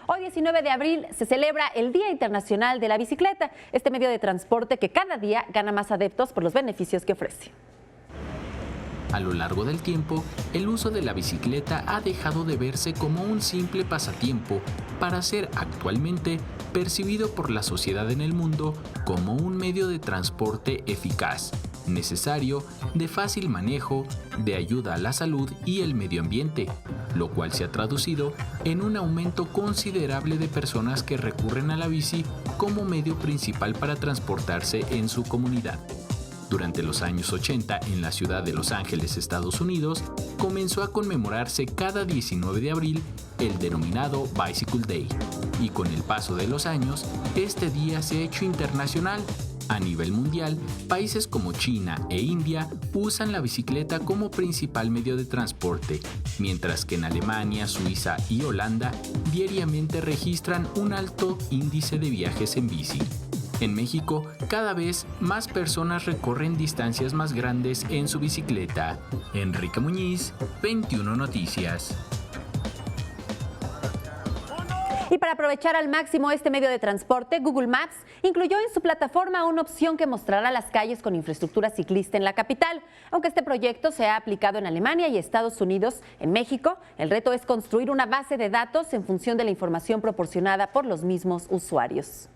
Hoy 19 de abril se celebra el Día Internacional de la Bicicleta, este medio de transporte que cada día gana más adeptos por los beneficios que ofrece. A lo largo del tiempo, el uso de la bicicleta ha dejado de verse como un simple pasatiempo para ser actualmente percibido por la sociedad en el mundo como un medio de transporte eficaz, necesario, de fácil manejo, de ayuda a la salud y el medio ambiente, lo cual se ha traducido en un aumento considerable de personas que recurren a la bici como medio principal para transportarse en su comunidad. Durante los años 80, en la ciudad de Los Ángeles, Estados Unidos, comenzó a conmemorarse cada 19 de abril el denominado Bicycle Day, y con el paso de los años, este día se ha hecho internacional. A nivel mundial, países como China e India usan la bicicleta como principal medio de transporte, mientras que en Alemania, Suiza y Holanda diariamente registran un alto índice de viajes en bici. En México, cada vez más personas recorren distancias más grandes en su bicicleta. Enrique Muñiz, 21 Noticias. Y para aprovechar al máximo este medio de transporte, Google Maps incluyó en su plataforma una opción que mostrará las calles con infraestructura ciclista en la capital. Aunque este proyecto se ha aplicado en Alemania y Estados Unidos, en México, el reto es construir una base de datos en función de la información proporcionada por los mismos usuarios.